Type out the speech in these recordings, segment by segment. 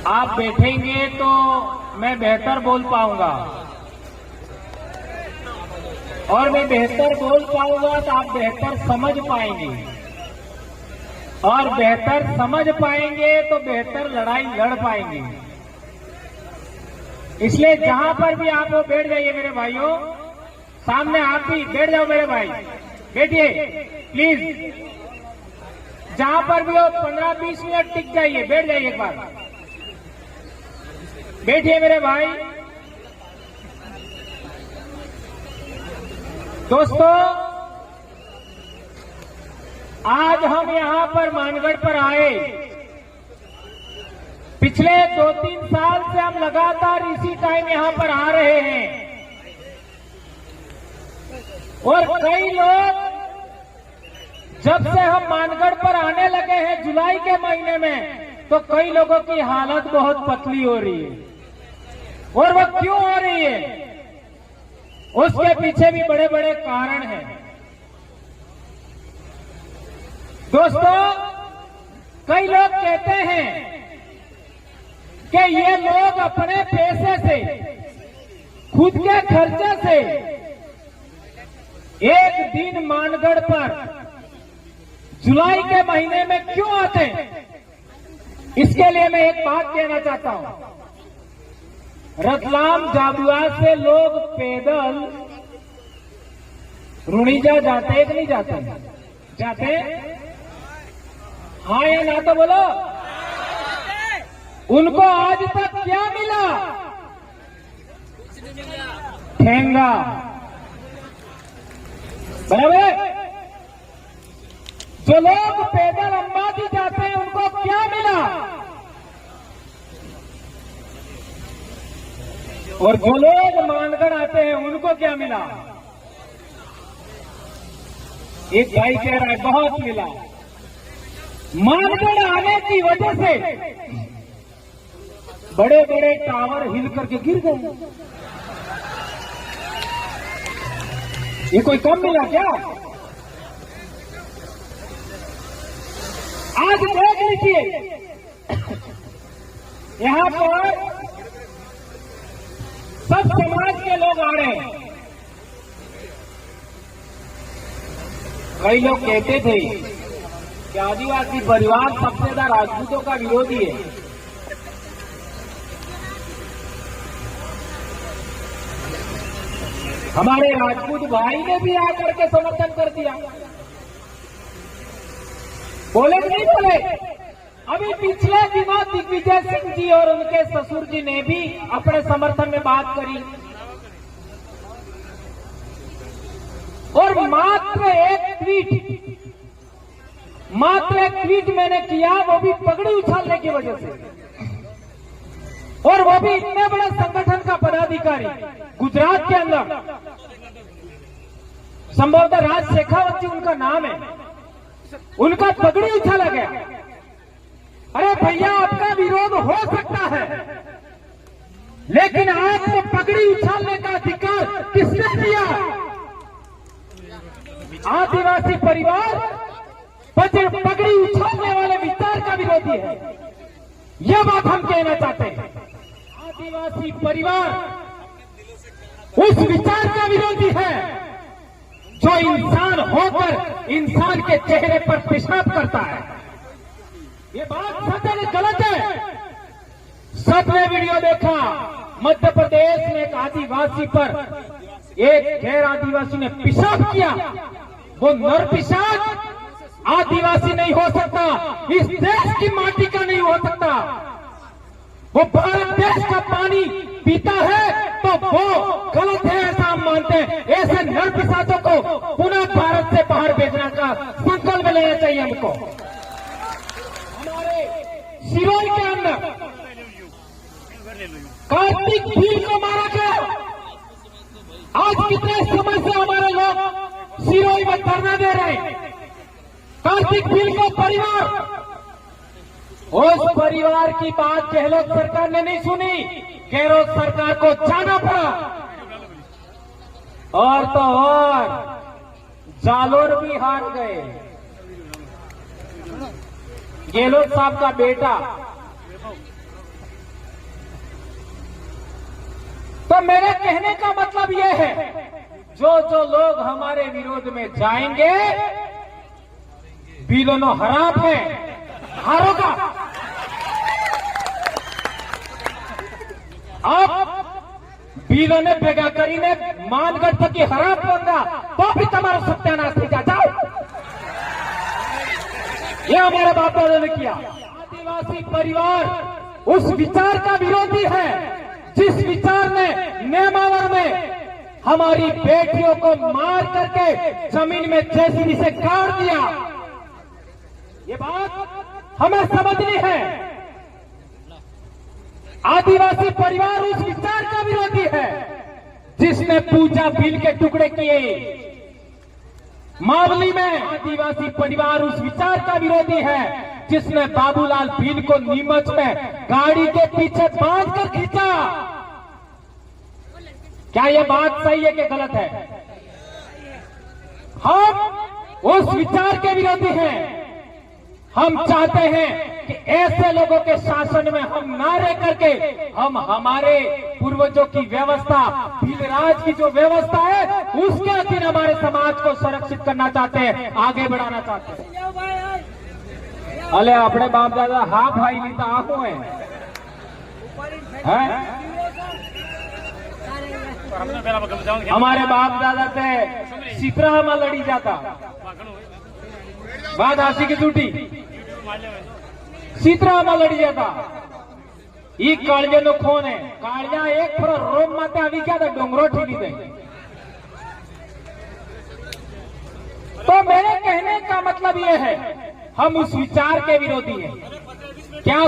आप बैठेंगे तो मैं बेहतर बोल पाऊंगा, और मैं बेहतर बोल पाऊंगा तो आप बेहतर समझ पाएंगे, और बेहतर समझ पाएंगे तो बेहतर लड़ाई लड़ पाएंगे। इसलिए जहां पर भी आप वो बैठ जाइए मेरे भाइयों, सामने आप भी बैठ जाओ मेरे भाई, बैठिए प्लीज। जहां पर भी हो 15-20 मिनट टिक जाइए, बैठ जाइए एक बार, बैठिए मेरे भाई। दोस्तों, आज हम यहां पर मानगढ़ पर आए। पिछले 2-3 साल से हम लगातार इसी टाइम यहां पर आ रहे हैं, और कई लोग जब से हम मानगढ़ पर आने लगे हैं जुलाई के महीने में, तो कई लोगों की हालत बहुत पतली हो रही है। और वो क्यों हो रही है, उसके पीछे भी बड़े बड़े कारण हैं। दोस्तों, कई लोग कहते हैं कि ये लोग अपने पैसे से, खुद के खर्चे से एक दिन मानगढ़ पर जुलाई के महीने में क्यों आते हैं। इसके लिए मैं एक बात कहना चाहता हूं। रतलाम झाबुआ से लोग पैदल रुणीजा जाते हैं कि नहीं जाते? जाते? हाँ या ना तो बोलो। उनको आज तक क्या मिला? ठेंगा, बराबर। जो लोग पैदल अंबाजी जाते हैं उनको क्या मिला, और जो लोग मानगढ़ आते हैं उनको क्या मिला? एक भाई कह रहा है बहुत मिला। मानगढ़ आने की वजह से बड़े बड़े टावर हिल करके गिर गए। ये कोई कम मिला क्या? आज देख लीजिए, यहां पर सब समाज के लोग आ रहे हैं। कई लोग कहते थे कि आदिवासी परिवार सबसे ज्यादा राजपूतों का विरोधी है। हमारे राजपूत भाई ने भी आकर के समर्थन कर दिया। बोले नहीं बोले? अभी पिछले दिनों दिग्विजय सिंह जी और उनके ससुर जी ने भी अपने समर्थन में बात करी, और मात्र एक ट्वीट मैंने किया, वो भी पगड़ी उछालने की वजह से, और वो भी इतने बड़े संगठन का पदाधिकारी गुजरात के अंदर, संभवतः राज शेखावत जी उनका नाम है, उनका पगड़ी उछाला गया। अरे भैया, आपका विरोध हो सकता है, लेकिन आपको पगड़ी उछालने का अधिकार किसने दिया? आदिवासी परिवार पगड़ी उछालने वाले विचार का विरोधी है, यह बात हम कहना चाहते हैं। आदिवासी परिवार उस विचार का विरोधी है जो इंसान होकर इंसान के चेहरे पर पेशाब करता है। ये बात सच है, गलत है? सबने वीडियो देखा, मध्य प्रदेश में एक आदिवासी पर एक गैर आदिवासी ने पेशाब किया। वो नर पेशाब आदिवासी नहीं हो सकता, इस देश की माटी का नहीं हो सकता। वो भारत देश का पानी पीता है तो वो गलत है, ऐसा हम मानते हैं। ऐसे नर पिशाचों को पुनः भारत से बाहर भेजने का संकल्प लेना चाहिए हमको। हमारे सिरोही के अंदर कार्तिक भील को मारा गया। आज कितने समय से हमारे लोग सिरोही में धरना दे रहे हैं। कार्तिक भील को परिवार, उस परिवार की बात गहलोत सरकार ने नहीं सुनी, गहलोत सरकार को जाना पड़ा। और तो और जालोर भी हार गए। गहलोत साहब का बेटा तो मेरे कहने का मतलब यह है, जो जो लोग हमारे विरोध में जाएंगे भी दोनों हराम है, हारोगा। अब बीलो ने भेगा करी ने मानगढ़ तक हराम होगा तो भी तुम्हारा सत्यानाश नहीं जाओ। ये हमारे बाप दादा ने किया। आदिवासी परिवार उस विचार का विरोधी है जिस विचार ने नेमावर में हमारी बेटियों को मार करके जमीन में जेसीबी से गाड़ दिया। ये बात हमें समझनी है। आदिवासी परिवार उस विचार का विरोधी है जिसने पूजा बिल के टुकड़े किए। मावली में आदिवासी परिवार उस विचार का विरोधी है जिसने बाबूलाल भील को नीमच में गाड़ी के पीछे बांधकर खींचा। क्या यह बात सही है कि गलत है? हम उस विचार के विरोधी हैं। हम चाहते हैं कि ऐसे लोगों के शासन में हम ना रह करके हम हमारे पूर्वजों की व्यवस्था, भीलराज की जो व्यवस्था है उसके अधीन हमारे समाज को संरक्षित करना चाहते हैं, आगे बढ़ाना चाहते हैं। अले अपने बाप दादा हा भाई ली तो आंखों है? हमारे बाप दादा से सीतरा में लड़ी जाता, बात हासी की झूठी सीतरा में लड़ी जाता। ई कालिया नो खोन है, कालिया एक फर रोम माते अभी क्या था डोंगरो ठीली दे। तो मेरे कहने का मतलब यह है, हम उस विचार के विरोधी हैं। क्या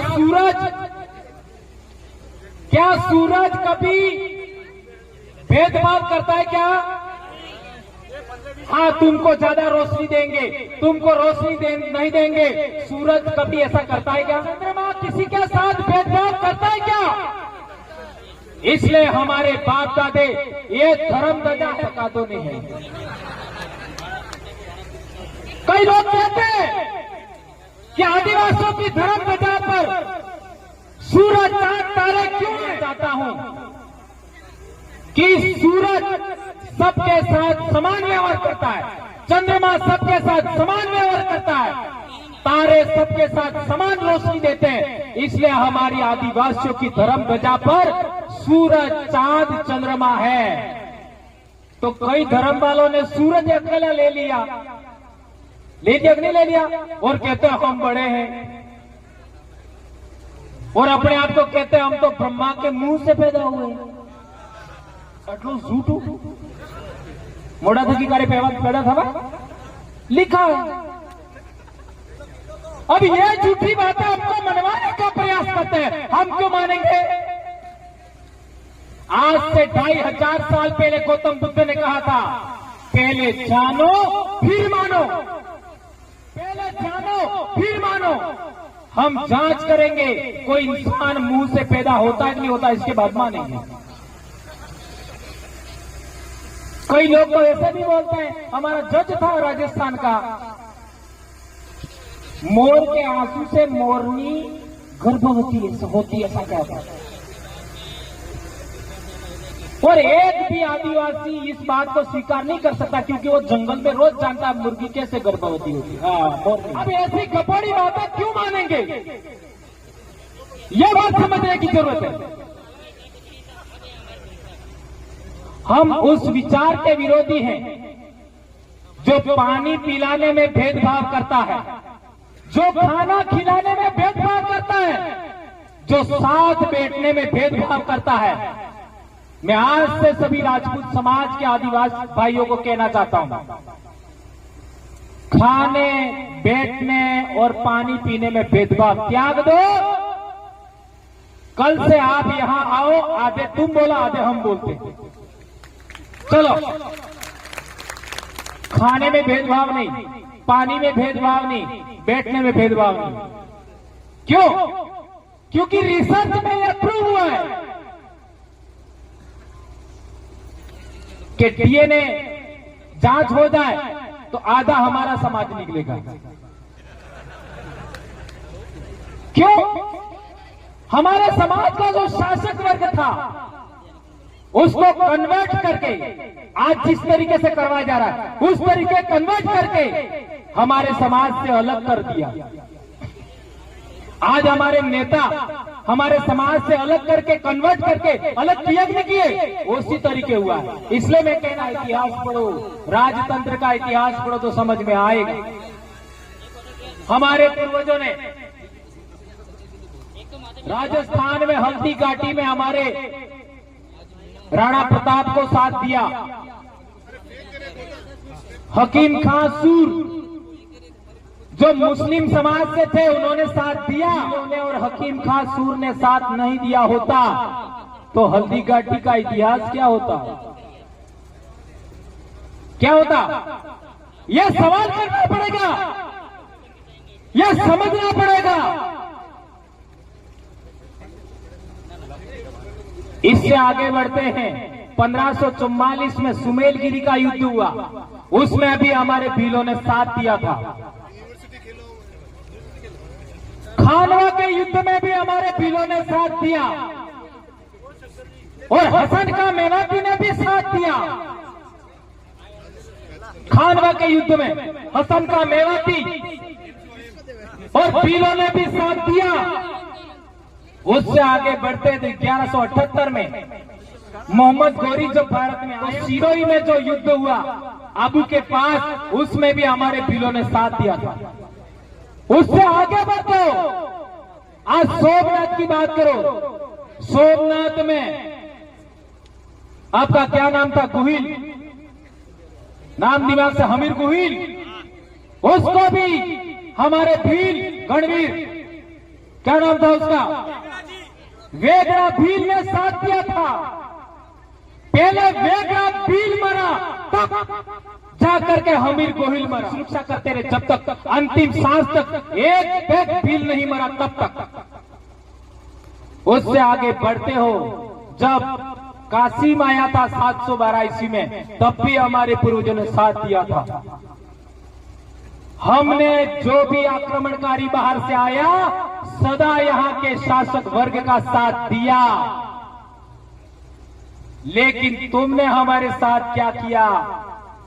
सूरज कभी भेदभाव करता है क्या? हाँ, तुमको ज्यादा रोशनी देंगे, तुमको रोशनी नहीं देंगे। सूरज कभी ऐसा करता है क्या? चंद्रमा किसी के साथ भेदभाव करता है क्या? इसलिए हमारे बाप दादे ये धर्म ध्वजा सका तो नहीं है। कई लोग कहते हैं कि आदिवासियों की धर्म ध्वजा पर सूरज चांद तारे क्यों नहीं? चाहता हूं कि सूरज सबके साथ समान व्यवहार करता है, चंद्रमा सबके साथ समान व्यवहार करता है, तारे सबके साथ समान रोशनी देते हैं। इसलिए हमारी आदिवासियों की धर्म ध्वजा पर सूरज, चांद, चंद्रमा है। तो कई धर्म वालों ने सूरज अकेला ले लिया, नहीं ले लिया, और कहते हैं हम बड़े हैं, और अपने आप को कहते हैं हम तो ब्रह्मा के मुंह से पैदा हुए। अटलो झूठू मोड़ा थकी कार्य पैदा था लिखा है। अब ये झूठी बातें हमको मनवाने का प्रयास करते हैं, हम क्यों मानेंगे? आज से 2500 साल पहले गौतम बुद्ध ने कहा था, पहले जानो फिर मानो, पहले जानो फिर मानो। हम जांच करेंगे कोई इंसान मुंह से पैदा होता है कि नहीं होता, इसके बाद मानेंगे। कई लोग तो ऐसे भी बोलते हैं, हमारा जज था राजस्थान का, मोर के आंसू से मोरनी गर्भवती होती, ऐसा कहता है। और एक भी आदिवासी इस बात को स्वीकार नहीं कर सकता, क्योंकि वो जंगल में रोज जानता है मुर्गी कैसे गर्भवती होती है। अब ऐसी कपड़ी बातें क्यों मानेंगे? यह बात समझने की जरूरत है। हम उस विचार के विरोधी हैं जो पानी पिलाने में भेदभाव करता है, जो खाना खिलाने में भेदभाव करता है, जो साथ बैठने में भेदभाव करता है। मैं आज से सभी राजपूत समाज के आदिवासी भाइयों को कहना चाहता हूं, खाने, बैठने और पानी पीने में भेदभाव त्याग दो। कल से आप यहां आओ, आधे तुम बोला आधे हम बोलते, चलो। खाने में भेदभाव नहीं, पानी में भेदभाव नहीं, बैठने में भेदभाव नहीं। क्यों? क्योंकि रिसर्च में यह प्रूव हुआ है कि डीएनए जांच हो जाए तो आधा हमारा समाज निकलेगा। क्यों? हमारे समाज का जो शासक वर्ग था उसको कन्वर्ट करके आज जिस तरीके से करवाया जा रहा है उस तरीके कन्वर्ट करके हमारे समाज से अलग कर दिया। आज हमारे नेता हमारे समाज से अलग करके कन्वर्ट करके अलग किया कि नहीं किए, उसी तरीके हुआ है। इसलिए मैं कहना इतिहास पढ़ो, राजतंत्र का इतिहास पढ़ो तो समझ में आएगा। हमारे पूर्वजों ने राजस्थान में हल्दी घाटी में हमारे राणा प्रताप को साथ दिया। हकीम खां सूर जो मुस्लिम समाज से थे उन्होंने साथ दिया, और हकीम खां सूर ने साथ नहीं दिया होता तो हल्दी घाटी का इतिहास क्या होता, क्या होता, यह सवाल करना पड़ेगा, यह समझना पड़ेगा। इससे आगे बढ़ते हैं। 1544 में सुमेलगिरी का युद्ध हुआ, उसमें भी हमारे भीलों ने साथ दिया था। खानवा के युद्ध में भी हमारे भीलों ने साथ दिया और हसन का मेवाती ने भी साथ दिया। खानवा के युद्ध में हसन का मेवाती और भीलों ने भी साथ दिया। उससे आगे बढ़ते 1178 में मोहम्मद गौरी जो भारत में आए, सिरोही में जो युद्ध हुआ आबू के पास, उसमें भी हमारे भीलों ने साथ दिया था। उससे आगे बढ़ो, आज सोमनाथ की बात करो। सोमनाथ में आपका क्या नाम था, गुहिल, नाम दिमाग से हमीर गुहिल, उसको भी हमारे भील गणवीर, क्या नाम था उसका, वेगड़ा भील ने साथ दिया था। पहले वेगड़ा भील मरा तब जाकर के हमीर गोहिल मरा। सुरक्षा करते रहे जब तक अंतिम सांस तक एक बैग भील नहीं मरा तब तक। उससे आगे बढ़ते हो, जब कासिम आया था 712 ईस्वी में, तब भी हमारे पूर्वजों ने साथ दिया था। हमने जो भी आक्रमणकारी बाहर से आया सदा यहां के शासक वर्ग का साथ दिया, लेकिन तुमने हमारे साथ क्या किया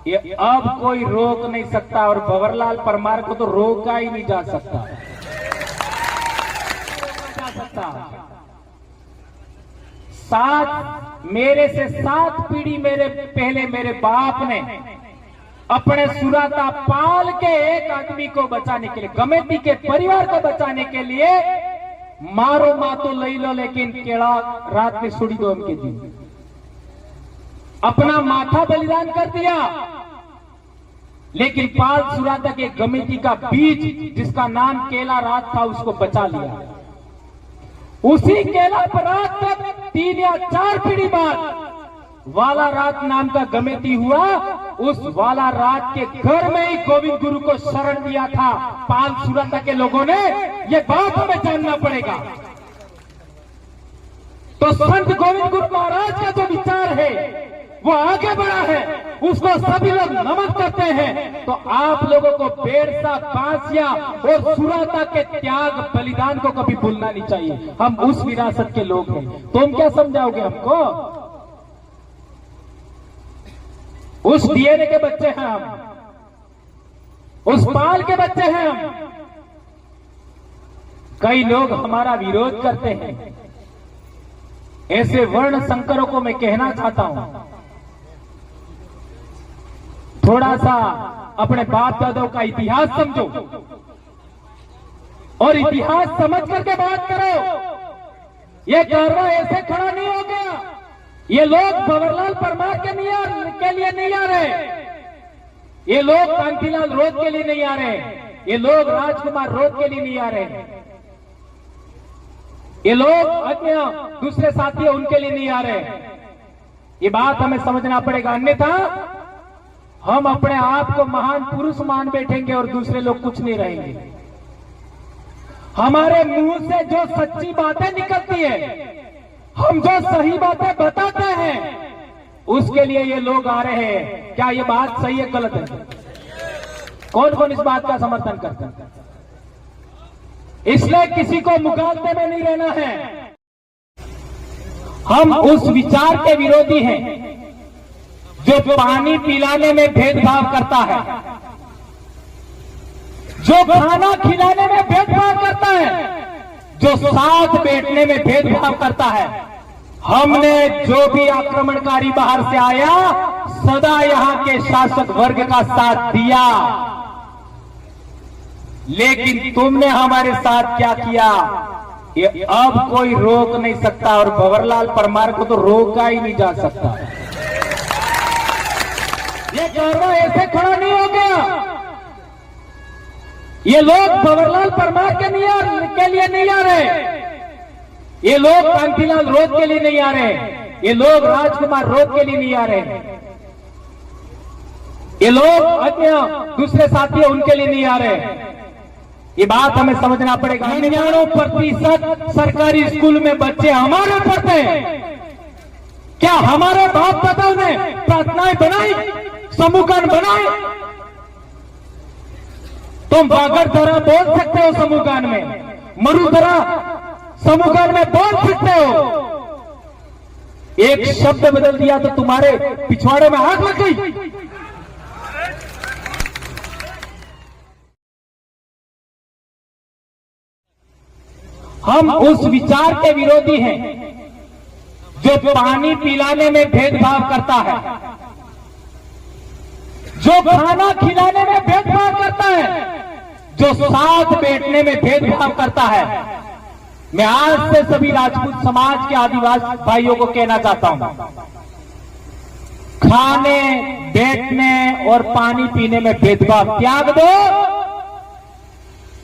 ये अब कोई रोक नहीं सकता, और भंवरलाल परमार को तो रोका ही नहीं जा सकता। मेरे से 7 पीढ़ी मेरे पहले मेरे बाप ने अपने सुराता पाल के एक आदमी को बचाने के लिए, गमेती के परिवार को बचाने के लिए, मारो मा तो लई लो लेकिन केड़ा रात में सुड़ी दो उनके जी, अपना माथा बलिदान कर दिया। लेकिन पाल सुराता के गमेती का बीज जिसका नाम केला रात था उसको बचा लिया। उसी केला पर रात तक 3 या 4 पीढ़ी बाद वाला रात नाम का गमेती हुआ। उस वाला रात के घर में ही गोविंद गुरु को शरण दिया था पाल सुराता के लोगों ने। ये बात हमें जानना पड़ेगा। तो संत गोविंद गुरु महाराज का जो विचार है वो आगे बढ़ा है, उसको सभी लोग नमन करते हैं। तो आप लोगों को बेरसा, बांसिया और सुराता के त्याग बलिदान को कभी भूलना नहीं चाहिए। हम उस विरासत के लोग हैं। तुम क्या समझाओगे हमको? उस डीएनए के बच्चे हैं हम, उस पाल के बच्चे हैं हम। कई लोग हमारा विरोध करते हैं। ऐसे वर्ण संकरों को मैं कहना चाहता हूं, थोड़ा सा अपने बाप दादों का इतिहास समझो और इतिहास समझ करके बात करो। ये कारवा ऐसे खड़ा नहीं हो गया। ये लोग भंवरलाल परमार के लिए नहीं आ रहे, ये लोग कांतिलाल रोध के लिए नहीं आ रहे, ये लोग राजकुमार रोध के लिए नहीं आ रहे, ये लोग अन्य दूसरे साथी उनके लिए नहीं आ रहे। ये बात हमें समझना पड़ेगा, अन्यथा हम अपने आप को महान पुरुष मान बैठेंगे और दूसरे लोग कुछ नहीं रहेंगे। हमारे मुंह से जो सच्ची बातें निकलती है, हम जो सही बातें बताते हैं, उसके लिए ये लोग आ रहे हैं। क्या ये बात सही है गलत है? कौन कौन इस बात का समर्थन करता है? इसलिए किसी को मुकाबले में नहीं रहना है। हम उस विचार के विरोधी हैं जो पानी पिलाने में भेदभाव करता है, जो खाना खिलाने में भेदभाव करता है, जो साथ बैठने में भेदभाव करता है। हमने जो भी आक्रमणकारी बाहर से आया सदा यहां के शासक वर्ग का साथ दिया, लेकिन तुमने हमारे साथ क्या किया ये अब कोई रोक नहीं सकता, और भंवरलाल परमार को तो रोका ही नहीं जा सकता। ये कारवा ऐसे खड़ा नहीं हो गया। ये लोग भंवरलाल परमार के लिए नहीं आ रहे, ये लोग कांतिलाल रोध के लिए नहीं आ रहे, ये लोग राजकुमार रोध के लिए नहीं आ रहे, ये लोग अन्य दूसरे साथी उनके लिए नहीं आ रहे। ये बात हमें समझना पड़ेगा। 99% सरकारी स्कूल में बच्चे हमारे पढ़ते हैं। क्या हमारे बाप दादाओं ने प्रार्थनाएं बनाई, समूहगान बनाए? तुम बागड़धरा बोल सकते हो समूहगान में, मरुधरा समूहगान में बोल सकते हो। एक शब्द बदल दिया तो तुम्हारे पिछवाड़े में आग लग गई। हम उस विचार के विरोधी हैं जो पानी पिलाने में भेदभाव करता है, जो खाना खिलाने में भेदभाव करता है, जो साथ बैठने में भेदभाव करता है। मैं आज से सभी राजपूत समाज के आदिवासी भाइयों को कहना चाहता हूं, खाने, बैठने और पानी पीने में भेदभाव त्याग दो।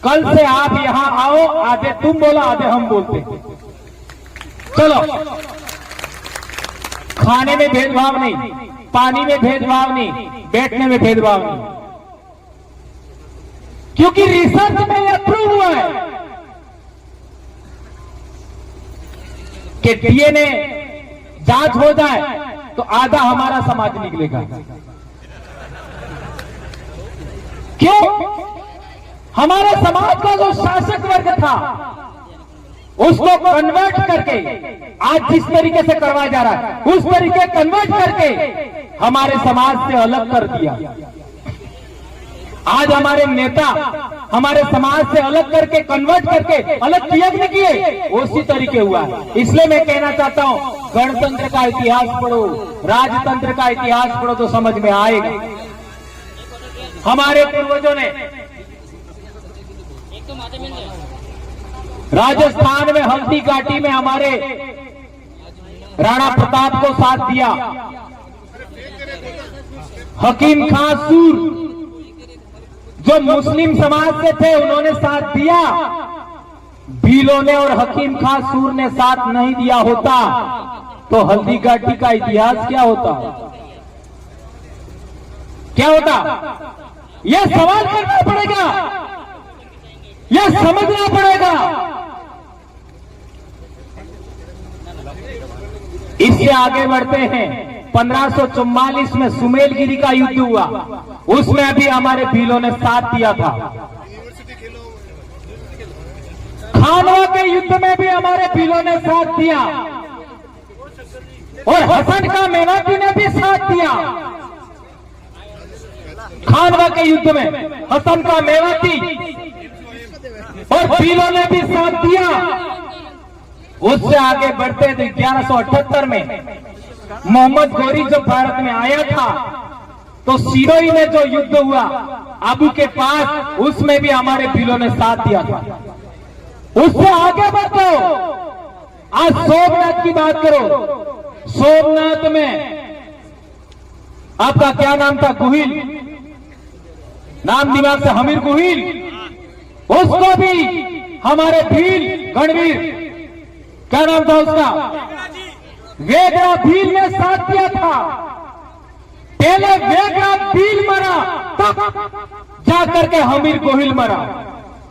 कल से आप यहां आओ, आधे तुम बोला आधे हम बोलते। चलो, खाने में भेदभाव नहीं, पानी में भेदभाव नहीं, बैठने में भेदभाव नहीं, क्योंकि रिसर्च में यह प्रूव हुआ है कि डीएनए जांच हो जाए तो आधा हमारा समाज निकलेगा। क्यों? हमारे समाज का जो शासक वर्ग था उसको कन्वर्ट करके आज जिस तरीके से करवाया जा रहा है उस तरीके कन्वर्ट करके हमारे समाज से अलग कर दिया। आज हमारे नेता हमारे समाज से अलग करके कन्वर्ट करके अलग किया नहीं किए, उसी तरीके हुआ। इसलिए मैं कहना चाहता हूं, गणतंत्र का इतिहास पढ़ो, राजतंत्र का इतिहास पढ़ो तो समझ में आएगा। हमारे पूर्वजों ने राजस्थान में हल्दी घाटी में हमारे राणा प्रताप को साथ दिया, हकीम खां सूर जो मुस्लिम समाज से थे उन्होंने साथ दिया। भीलों ने और हकीम खां सूर ने साथ नहीं दिया होता तो हल्दी घाटी का इतिहास क्या होता, क्या होता? यह सवाल करना पड़ेगा, यह समझना पड़ेगा। इससे आगे बढ़ते हैं। 1544 में सुमेलगिरी का युद्ध हुआ, उसमें भी हमारे भीलों ने साथ दिया था। खानवा के युद्ध में भी हमारे भीलों ने साथ दिया, और हसन का मेवाती ने भी साथ दिया। खानवा के युद्ध में हसन का मेवाती और भीलों ने भी साथ दिया। उससे आगे बढ़ते थे 1178 में मोहम्मद गौरी जब भारत में आया था तो सिरोही में जो युद्ध हुआ आबू के पास, उसमें भी हमारे भीलों ने साथ दिया था। उससे आगे बढ़ो, आज सोमनाथ की बात करो। सोमनाथ में आपका क्या नाम था? गुहिल, नाम दिमाग से हमीर गुहिल, उसको भी हमारे भील गणवीर, क्या नाम था उसका? वेगड़ा भील ने साथ दिया था। पहले वेगड़ा भील मरा, तब जाकर के हमीर गोहिल मरा।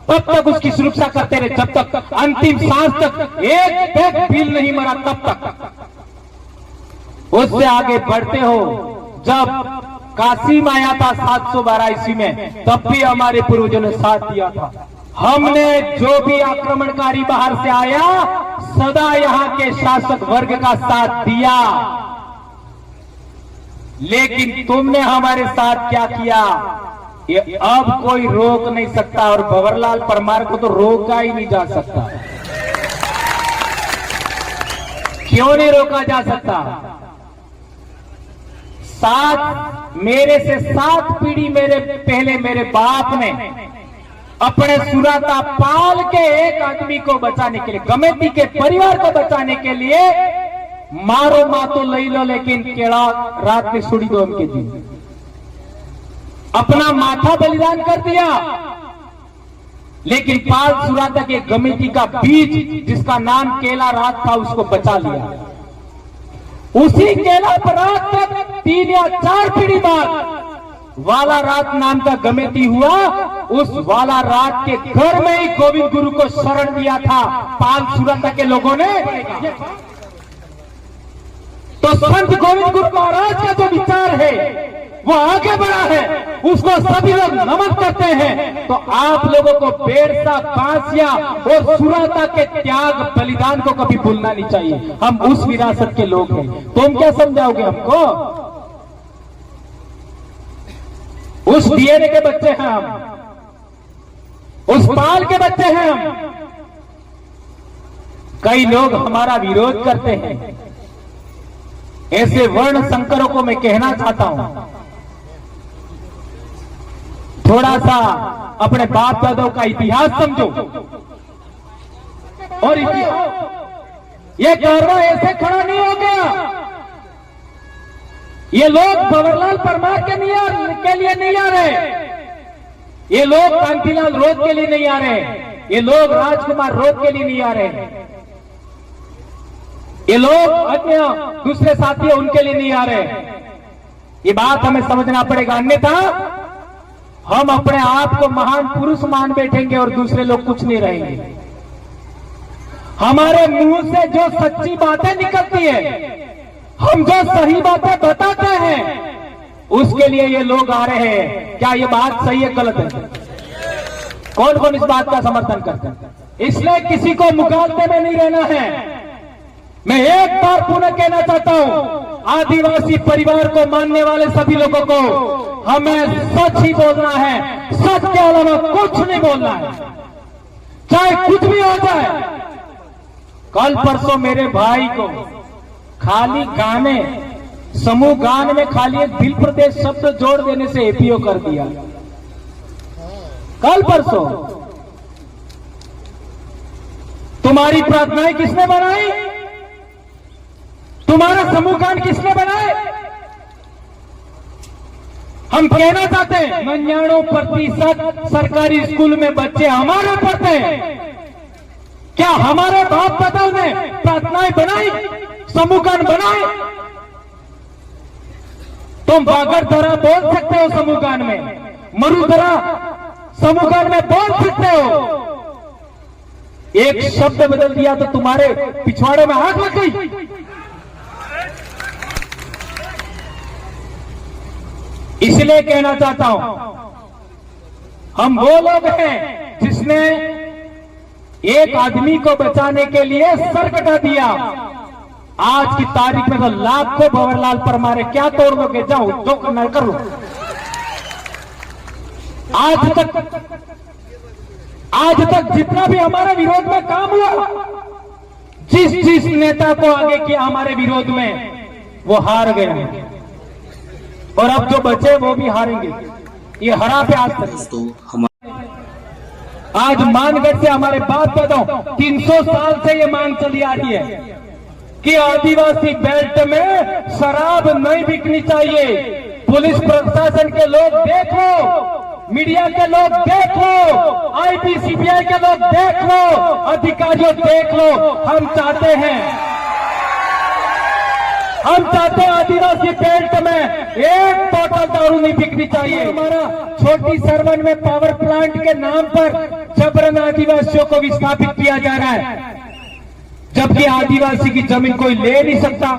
तब तक उसकी सुरक्षा करते रहे, जब तक अंतिम सांस तक एक बैग भील नहीं मरा, तब तक। उससे आगे बढ़ते हो, जब कासिम आया था 712 ईस्वी में, तब भी हमारे पूर्वजों ने साथ दिया था। हमने जो भी आक्रमणकारी बाहर से आया सदा यहां के शासक वर्ग का साथ दिया, लेकिन तुमने हमारे साथ क्या किया ये अब कोई रोक नहीं सकता, और भंवरलाल परमार को तो रोका ही नहीं जा सकता। क्यों नहीं रोका जा सकता? मेरे से 7 पीढ़ी पहले मेरे बाप ने अपने सुराता पाल के एक आदमी को बचाने के लिए, गमेती के परिवार को बचाने के लिए मारो मातो लई लो लेकिन केड़ा रात में सुड़ी दो उनके दिन अपना माथा बलिदान कर दिया, लेकिन पाल सुराता के गमेती का बीज जिसका नाम केला रात था उसको बचा लिया। उसी केला पर रात तक 3 या 4 पीढ़ी बाद वाला रात नाम का गमेती हुआ। उस वाला रात के घर में ही गोविंद गुरु को शरण दिया था पाल सुराता के लोगों ने। तो संत गोविंद गुरु महाराज का जो विचार है वो आगे बढ़ा है, उसको सभी लोग नमन करते हैं। तो आप लोगों को बेरसा, बांसिया और सुराता के त्याग बलिदान को कभी भूलना नहीं चाहिए। हम उस विरासत के लोग हैं। तुम क्या समझाओगे हमको? उस डीएनए के बच्चे हैं हम, उस पाल के बच्चे हैं हम। कई लोग हमारा विरोध करते हैं। ऐसे वर्ण संकरों को मैं कहना चाहता हूं, थोड़ा सा अपने बाप दादों का इतिहास समझो। और इतिहास ये कारवा ऐसे खड़ा नहीं हो गया। ये लोग भंवरलाल परमार के लिए नहीं आ रहे, ये लोग कांतिलाल रोध के लिए नहीं आ रहे, ये लोग राजकुमार रोध के लिए नहीं आ रहे, ये लोग अन्य दूसरे साथी उनके लिए नहीं आ रहे। ये बात हमें समझना पड़ेगा, अन्यथा हम अपने आप को महान पुरुष मान बैठेंगे और दूसरे लोग कुछ नहीं रहेंगे। हमारे मुंह से जो सच्ची बातें निकलती है, हम जो सही बातें बताते हैं, उसके लिए ये लोग आ रहे हैं। क्या ये बात सही है गलत है? कौन कौन इस बात का समर्थन करते हैं? इसलिए किसी को मुकाबले में नहीं रहना है। मैं एक बार पुनः कहना चाहता हूं, आदिवासी परिवार को मानने वाले सभी लोगों को हमें सच ही बोलना है, सच के अलावा कुछ नहीं बोलना है, चाहे कुछ भी हो जाए। कल परसों मेरे भाई को खाली गाने, समूह गान में खाली एक दिल प्रदेश शब्द जोड़ देने से एपीओ कर दिया। कल परसों तुम्हारी प्रार्थनाएं किसने बनाई? तुम्हारा समूह गान किसने बनाए? हम कहना चाहते हैं 99% सरकारी स्कूल में बच्चे हमारे पढ़ते हैं। क्या हमारे बाप दादाओं ने प्रार्थनाएं बनाई, समूह गान बनाए? तुम बागड़धरा बोल सकते हो समूह गान में, मरुधरा समूह गान में बोल सकते हो। एक शब्द बदल दिया तो तुम्हारे पिछवाड़े में आग लग गई। इसलिए कहना चाहता हूं, हम वो लोग हैं जिसने एक आदमी को बचाने के लिए सर कटा दिया। आज की तारीख में तो लाखों भंवरलाल परमार क्या तोड़ लोगे? जाओ जो करना कर लो। आज तक जितना भी हमारे विरोध में काम हुआ, जिस नेता को आगे किया हमारे विरोध में, वो हार गए, और अब जो बचे वो भी हारेंगे। ये हरा पे आज तक आज मानगढ़ से हमारे बाप दादा 300 साल से ये मांग चली आ रही है कि आदिवासी बेल्ट में शराब नहीं बिकनी चाहिए। पुलिस प्रशासन के लोग देख लो, मीडिया के लोग देख लो, आईबी सीबीआई के लोग देख लो, अधिकारियों देख लो। हम चाहते हैं आदिवासी बेल्ट में एक बोतल दारू नहीं बिकनी चाहिए। हमारा छोटी सरवन में पावर प्लांट के नाम पर जबरन आदिवासियों को विस्थापित किया जा रहा है, जबकि आदिवासी की जमीन कोई ले नहीं सकता।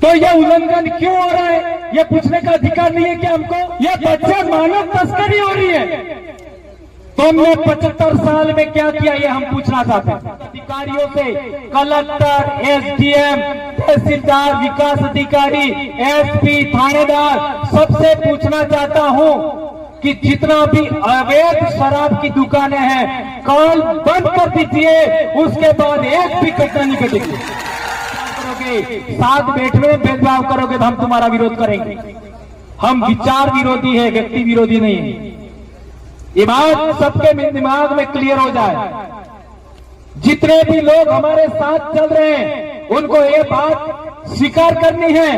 तो यह उल्लंघन क्यों हो रहा है, यह पूछने का अधिकार नहीं है कि हमको? यह बच्चे मानव तस्करी हो रही है। तुमने 75 साल में क्या किया ये हम पूछना चाहते हैं अधिकारियों से। कलेक्टर, एसडीएम, तहसीलदार, विकास अधिकारी, एसपी, थानेदार, सबसे पूछना चाहता हूं कि जितना भी अवैध शराब की दुकानें हैं कल बंद कर दीजिए, उसके बाद एक भी घटना नहीं घटेगी। साथ बैठने में भेदभाव करोगे तो हम तुम्हारा विरोध करेंगे। हम विचार विरोधी है, व्यक्ति विरोधी नहीं है। ये बात सबके दिमाग में क्लियर हो जाए। जितने भी लोग हमारे साथ चल रहे हैं उनको ये बात स्वीकार करनी है,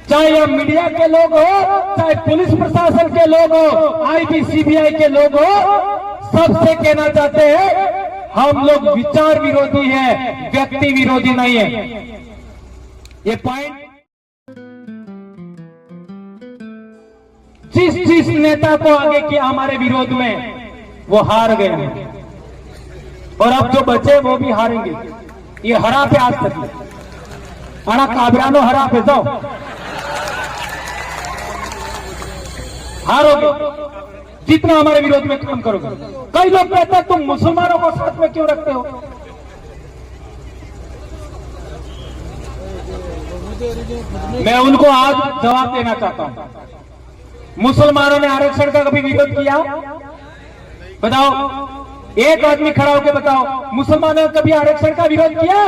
चाहे यह मीडिया के लोग हो, चाहे पुलिस प्रशासन के लोग हो, आईबी सीबीआई के लोग हो, सबसे कहना चाहते हैं हम लोग विचार विरोधी है, व्यक्ति विरोधी नहीं है। ये पॉइंट जिस नेता को आगे किया हमारे विरोध में वो हार गए हैं, और अब जो बचे वो भी हारेंगे। ये हरा पे आज तक आना काबरानो हरा पे जाओ, हारोगे जितना हमारे विरोध में काम करोगे। कई लोग कहते हैं तुम मुसलमानों को साथ में क्यों रखते हो? मैं उनको आज जवाब देना चाहता हूं। मुसलमानों ने आरक्षण का कभी विरोध किया? बताओ, एक आदमी खड़ा होकर बताओ, मुसलमानों ने कभी आरक्षण का विरोध किया?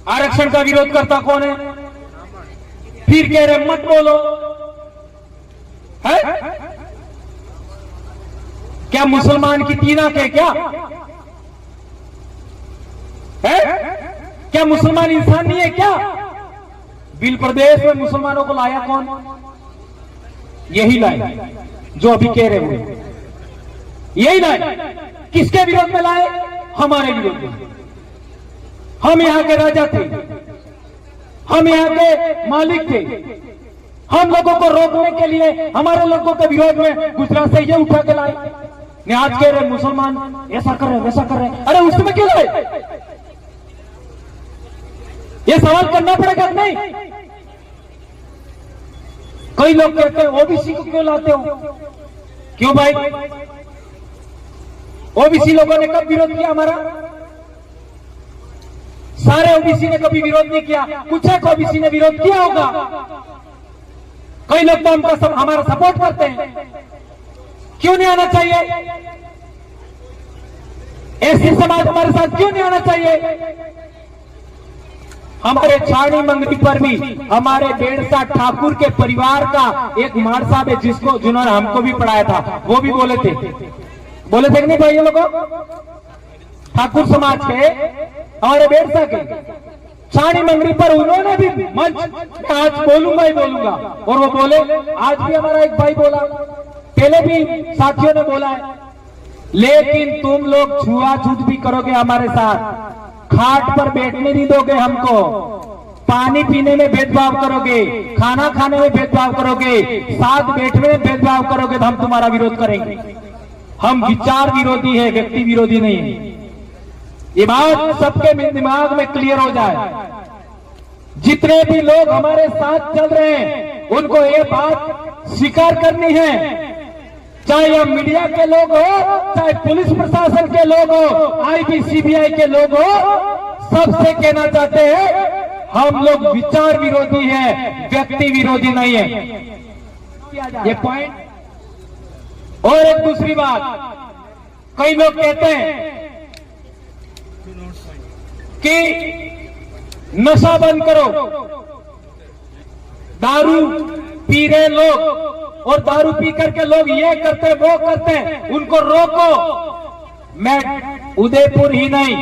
आरक्षण का विरोध करता कौन है? फिर कह रहे मत बोलो है? क्या मुसलमान की तीन आंखें क्या है? क्या मुसलमान इंसान नहीं है क्या? बिल प्रदेश में मुसलमानों को लाया कौन? यही लाए जो अभी कह रहे हुए, यही लाए। किसके विरोध में लाए? हमारे विरोध में। हम यहां के राजा थे, हम यहां के मालिक थे। हम लोगों को रोकने के लिए हमारे लोगों के विरोध में गुजरात से ये उठा के लाए। ने आज कह रहे मुसलमान ऐसा कर रहे वैसा कर रहे, अरे उसमें क्यों लाए? ये सवाल करना पड़ेगा नहीं? कई लोग कहते हैं ओबीसी को क्यों लाते हो? क्यों भाई? ओबीसी लोगों ने कब विरोध किया हमारा? सारे ओबीसी ने कभी विरोध नहीं किया, कुछ एक ओबीसी ने विरोध किया होगा। कई लोग तो हमका हमारा सपोर्ट करते हैं। क्यों नहीं आना चाहिए? एससी समाज हमारे साथ क्यों नहीं आना चाहिए? हमारे छावनी मंगरी पर भी हमारे बेड़सा ठाकुर के परिवार का एक मार साहब है जिन्होंने हमको भी पढ़ाया था, वो भी बोले थे कि नहीं भाई? ये लोगों ठाकुर समाज के हमारे बेड़सा के छावनी मंगरी पर उन्होंने भी मंच, आज बोलूंगा ही बोलूंगा, और वो बोले। आज भी हमारा एक भाई बोला, पहले भी साथियों ने बोला है, लेकिन तुम लोग छुआछूत भी करोगे हमारे साथ, खाट पर बैठने नहीं दोगे हमको, पानी पीने में भेदभाव करोगे, खाना खाने में भेदभाव करोगे, साथ बैठने में भेदभाव करोगे तो हम तुम्हारा विरोध करेंगे। हम विचार विरोधी है, व्यक्ति विरोधी नहीं है। ये बात सबके दिमाग में क्लियर हो जाए। जितने भी लोग हमारे साथ चल रहे हैं उनको ये बात स्वीकार करनी है, चाहे यह मीडिया के लोग हो, चाहे पुलिस प्रशासन के लोग हो, आईबी सीबीआई के लोग हो, सबसे कहना चाहते हैं हम लोग विचार विरोधी है, व्यक्ति विरोधी नहीं है। ये पॉइंट। और एक दूसरी बात, कई लोग कहते हैं कि नशा बंद करो, दारू पी रहे लोग और दारू पी करके लोग ये करते वो करते, उनको रोको। मैं उदयपुर ही नहीं,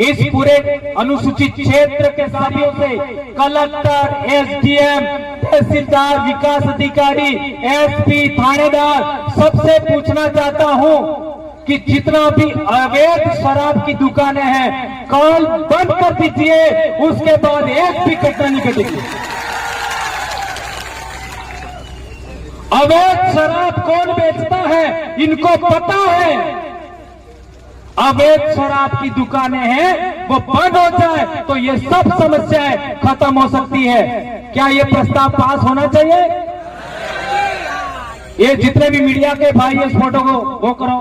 इस पूरे अनुसूचित क्षेत्र के साथियों से कलेक्टर, एसडीएम, तहसीलदार, विकास अधिकारी, एसपी, थानेदार, सबसे पूछना चाहता हूं कि जितना भी अवैध शराब की दुकानें हैं कल बंद कर दीजिए, उसके बाद एक भी घटना नहीं घटेगी। अवैध शराब कौन बेचता है इनको पता है। अवैध शराब की दुकानें हैं, वो बंद हो जाए तो ये सब समस्याएं खत्म हो सकती है। क्या ये प्रस्ताव पास होना चाहिए? ये जितने भी मीडिया के भाई इस फोटो को वो करो।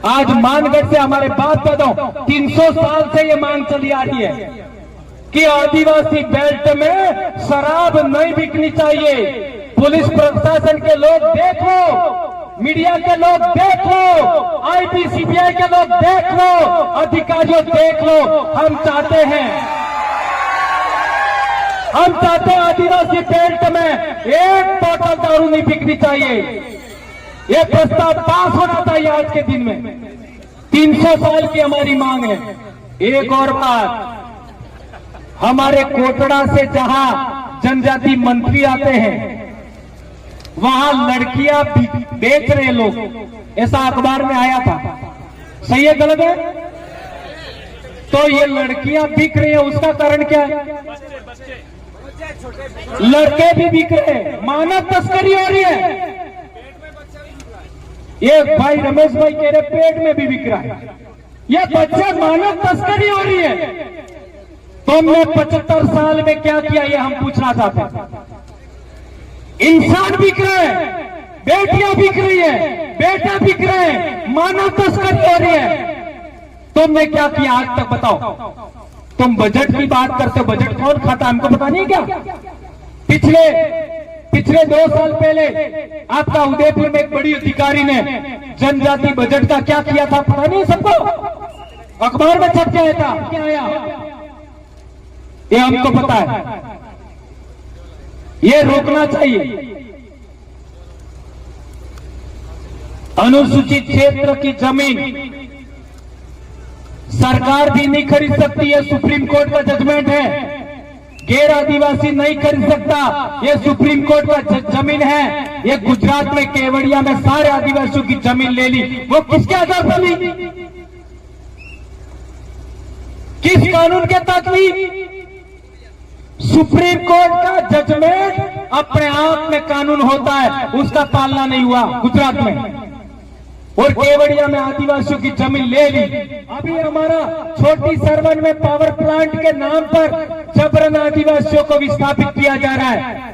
आज मानगढ़ से हमारे बात बता दो, 300 साल से ये मांग चली आ रही है कि आदिवासी बेल्ट में शराब नहीं बिकनी चाहिए। पुलिस प्रशासन के लोग देख लो, मीडिया के लोग देख लो, आईटी सीबीआई के लोग देख लो, अधिकारियों देख लो। हम चाहते हैं आदिवासी बेल्ट में एक बोतल दारू नहीं बिकनी चाहिए। ये प्रस्ताव पास होना चाहिए आज के दिन में। 300 साल की हमारी मांग है। एक और बात, हमारे कोटड़ा से जहां जनजाति मंत्री आते हैं वहां लड़कियां बेच रहे लोग, ऐसा अखबार में आया था। सही है गलत है? तो ये लड़कियां बिक रही है, उसका कारण क्या है? लड़के भी बिक रहे हैं, मानव तस्करी हो रही है। ये भाई रमेश भाई कह रहे पेट में भी बिक रहा है। ये बच्चे मानव तस्करी हो रही है। तुमने 75 साल में क्या किया ये हम पूछना चाहते हैं। इंसान बिक रहे हैं, बेटियां बिक रही है, बेटा बिक रहे हैं, मानव तस्करी हो रही है। तुमने क्या किया आज तक बताओ? तुम बजट की बात करते हो, बजट कौन खाता हमको पता नहीं क्या? पिछले 2 साल पहले आपका उदयपुर में एक बड़ी अधिकारी ने जनजाति बजट का क्या किया था पता नहीं सबको? अखबार में छप गया था, क्या आया ये हमको पता है। ये रोकना चाहिए। अनुसूचित क्षेत्र की जमीन सरकार भी नहीं खरीद सकती, ये सुप्रीम कोर्ट का जजमेंट है। गैर आदिवासी नहीं खरीद सकता, ये सुप्रीम कोर्ट का जमीन है। ये गुजरात में केवड़िया में सारे आदिवासियों की जमीन ले ली, वो किसके आधार पर ली? किस कानून के तहत ली? सुप्रीम कोर्ट का जजमेंट अपने आप में कानून होता है, उसका पालना नहीं हुआ गुजरात में, और केवड़िया में आदिवासियों की जमीन ले ली। अभी हमारा छोटी सरवन में पावर प्लांट के नाम पर जबरन आदिवासियों को विस्थापित किया जा रहा है,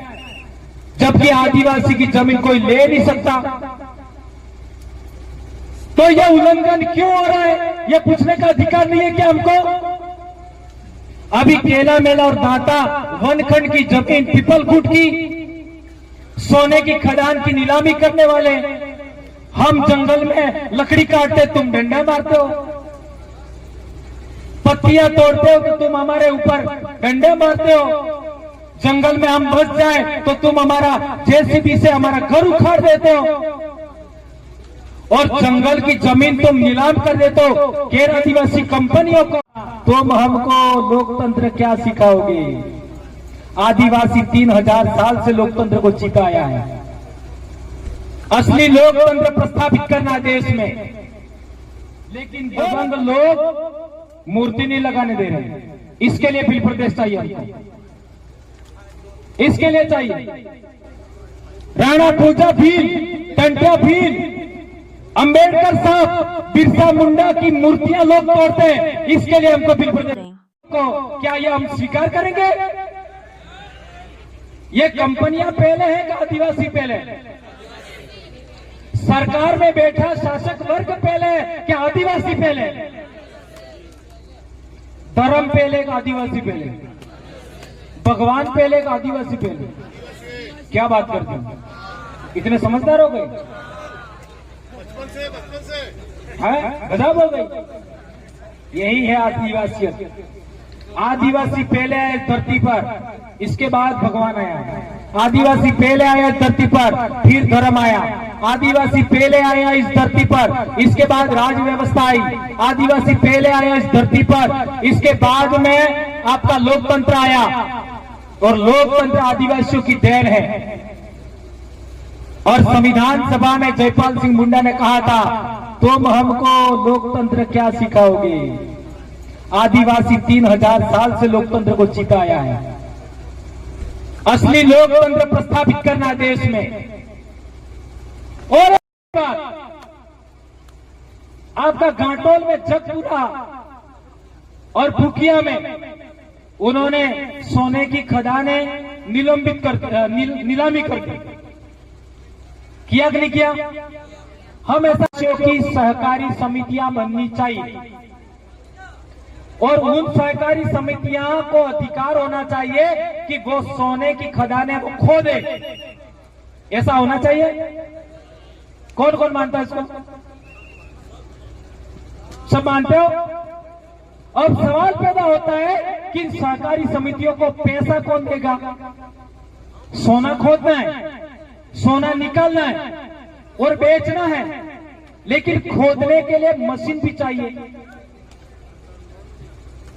जबकि आदिवासी की जमीन कोई ले नहीं सकता। तो यह उल्लंघन क्यों हो रहा है, यह पूछने का अधिकार नहीं है क्या हमको? अभी केला मेला और दाता वनखंड की जमीन पीपलकुट की सोने की खदान की नीलामी करने वाले, हम जंगल में लकड़ी काटते तुम डंडा मारते हो, पत्तियां तोड़ते हो तो तुम हमारे ऊपर डंडे मारते हो, जंगल में हम बच जाए तो तुम हमारा जेसीबी से हमारा घर उखाड़ देते हो, और जंगल की जमीन तुम नीलाम कर देते हो गैर आदिवासी कंपनियों को। तुम हमको लोकतंत्र क्या सिखाओगे? आदिवासी 3000 साल से लोकतंत्र को चिताया है। असली लोकतंत्र प्रस्थापित करना देश में, लेकिन दबंग लोग मूर्ति नहीं लगाने दे रहे। इसके लिए बिल प्रदेश चाहिए, इसके लिए चाहिए राणा पूजा भील, टंटिया भील, अंबेडकर साहब, बिरसा मुंडा की मूर्तियां लोग तोड़ते हैं, इसके लिए हमको बिल प्रदेश को क्या ये हम स्वीकार करेंगे? ये कंपनियां पहले हैं कि आदिवासी पहले? सरकार में बैठा शासक वर्ग पहले कि आदिवासी पहले? धर्म पहले कि आदिवासी पहले? भगवान पहले कि आदिवासी पहले? क्या बात करते हैं? इतने समझदार हो गए? गजब हो गई। यही है आदिवासियत। आदिवासी पहले आए धरती पर, इसके बाद भगवान आया। आदिवासी पहले आया इस धरती पर, फिर धर्म आया। आदिवासी पहले आया इस धरती पर, इसके बाद राज व्यवस्था आई। आदिवासी पहले आया इस धरती पर, इसके बाद में आपका लोकतंत्र आया, और लोकतंत्र आदिवासियों की देन है। और संविधान सभा में जयपाल सिंह मुंडा ने कहा था, तुम हमको लोकतंत्र क्या सिखाओगे? आदिवासी 3000 साल से लोकतंत्र को चिताया है। असली लोकतंत्र प्रस्थापित करना देश में। और आपका घाटोल में जगपुरा और भुकिया में उन्होंने सोने की खदानें नीलामी कर दी। किया कि नहीं किया? हम ऐसा की सहकारी समितियां बननी चाहिए और उन सहकारी समितियां को अधिकार होना चाहिए कि वो सोने की खदानें वो खो दे, ऐसा होना चाहिए। कौन कौन मानता है इसको? सब मानते हो? अब सवाल पैदा होता है कि इन सहकारी समितियों को पैसा कौन देगा? सोना खोदना है, सोना निकालना है और बेचना है, लेकिन खोदने के लिए मशीन भी चाहिए।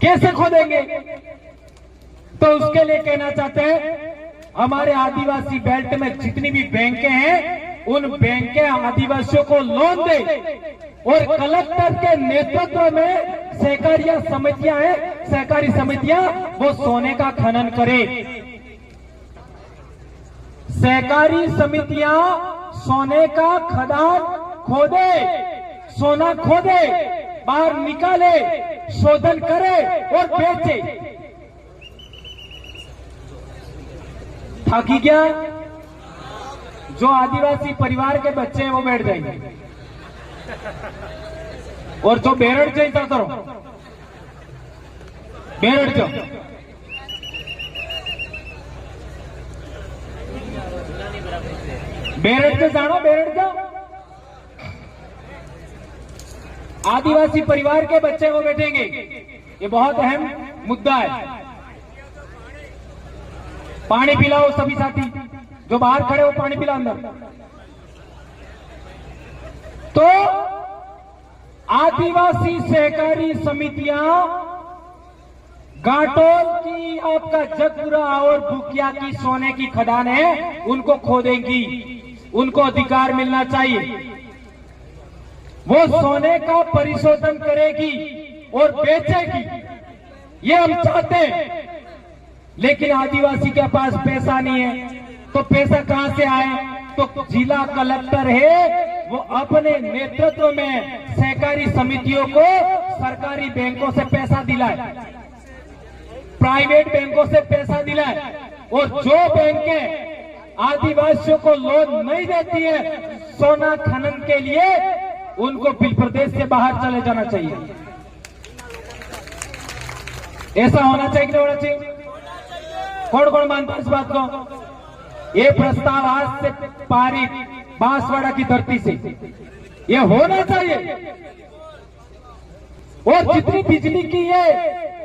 कैसे खोदेंगे? तो उसके लिए कहना चाहते हैं हमारे आदिवासी बेल्ट में जितनी भी बैंकें हैं उन बैंक के आदिवासियों को लोन दे और कलेक्टर के नेतृत्व में सहकारिया समितियां हैं, सहकारी समितियां वो सोने का खनन करे। सहकारी समितियां सोने का खदान खोदे, सोना खोदे, बाहर निकाले, शोधन करे और बेचे। थाकी गया? जो आदिवासी परिवार के बच्चे हैं वो बैठ जाएंगे और जो बेरड़ जाए करो, बेरड़ जाओ। बेरड़ से जानो, बेरड़ जाओ। आदिवासी परिवार के बच्चे वो बैठेंगे, ये बहुत अहम मुद्दा है। पानी पिलाओ सभी साथी, जो बाहर खड़े हो पानी पिलाओ अंदर। तो आदिवासी सहकारी समितियां घाटोल की आपका जगपुरा और भूकिया की सोने की खदान है, उनको खोदेंगी, उनको अधिकार मिलना चाहिए। वो सोने का परिशोधन करेगी और बेचेगी, ये हम चाहते हैं। लेकिन आदिवासी के पास पैसा नहीं है, तो पैसा कहां से आए? तो जिला कलेक्टर है वो अपने नेतृत्व में सहकारी समितियों को सरकारी बैंकों से पैसा दिलाए, प्राइवेट बैंकों से पैसा दिलाए, और जो बैंकें आदिवासियों को लोन नहीं देती है सोना खनन के लिए, उनको बिल प्रदेश से बाहर चले जाना चाहिए। ऐसा होना चाहिए कि नहीं होना चाहिए? कौन कौन मानता है इस बात को? ये प्रस्ताव आज से पारित बांसवाड़ा की धरती से ये होना चाहिए। और जितनी बिजली की ये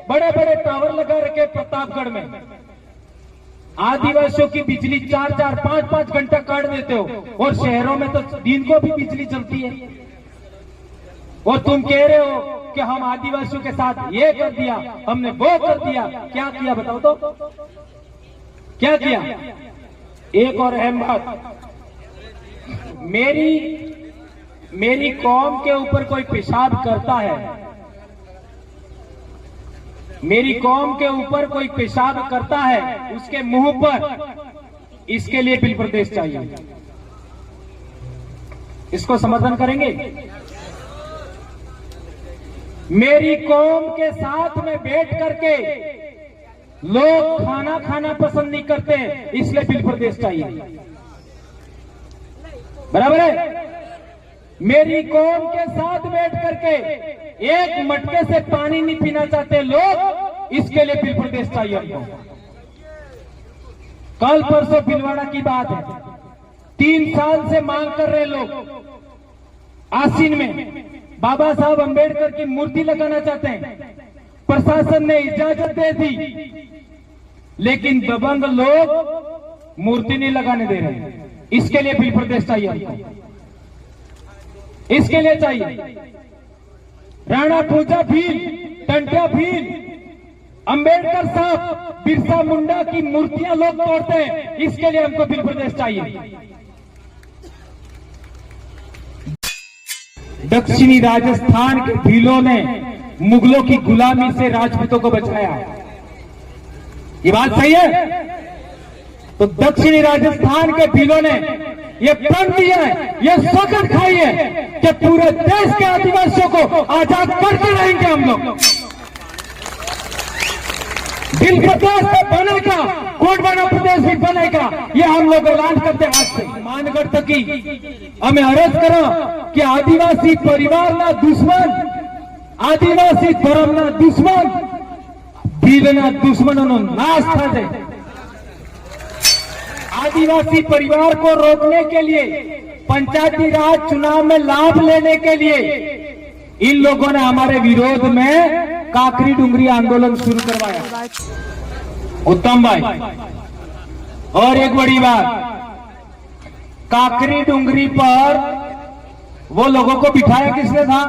बड़े बड़े टावर लगा रखे प्रतापगढ़ में, आदिवासियों की बिजली 4-4, 5-5 घंटा काट देते हो, और शहरों में तो दिन को भी बिजली चलती है। और तुम कह रहे हो कि हम आदिवासियों के साथ ये कर दिया, हमने वो कर दिया। क्या किया बताओ तो? क्या किया? एक और अहम बात, मेरी कौम के ऊपर कोई पेशाब करता है, मेरी कौम के ऊपर कोई पेशाब करता है, उसके मुंह पर, इसके लिए बिल प्रदेश चाहिए। इसको समर्थन करेंगे? मेरी कौम के साथ में बैठ करके लोग खाना खाना पसंद नहीं करते, इसलिए बिल प्रदेश चाहिए। बराबर है? मेरी कौम के साथ बैठ करके एक मटके से पानी नहीं पीना चाहते लोग, इसके लिए बिल प्रदेश चाहिए हमको। कल परसों भिलवाड़ा की बात है, 3 साल से मांग कर रहे लोग, आसीन में बाबा साहब अंबेडकर की मूर्ति लगाना चाहते हैं। प्रशासन ने इजाजत दे दी, लेकिन दबंग लोग मूर्ति नहीं लगाने दे रहे। इसके लिए बिल प्रदेश चाहिए हमको, इसके लिए चाहिए। राणा पूजा भील, टंटिया भील, अंबेडकर साहब, बिरसा मुंडा की मूर्तियां लोग तोड़ते हैं, इसके लिए हमको बिल प्रदेश चाहिए। दक्षिणी राजस्थान के भीलों ने मुगलों की गुलामी से राजपूतों को बचाया, ये बात सही है? तो दक्षिणी राजस्थान के भीलों ने ये प्रण दिया है, ये शपथ खाई है कि पूरे देश के आदिवासियों को आजाद करके रहेंगे हम लोग। दिल प्रदेश से बनेगा, कोटबाना प्रदेश भी बनेगा, ये हम लोग ऐलान करते हैं आज से। मानगढ़ तक की हमें अर्ज करो कि आदिवासी परिवार ना दुश्मन, आदिवासी धर्म ना दुश्मन, दिल ना दुश्मनों नाश था दे। आदिवासी परिवार को रोकने के लिए, पंचायती राज चुनाव में लाभ लेने के लिए इन लोगों ने हमारे विरोध में काकरी डुंगरी आंदोलन शुरू करवाया। उत्तम भाई, और एक बड़ी बात, काकरी डुंगरी पर वो लोगों को बिठाया किसने था?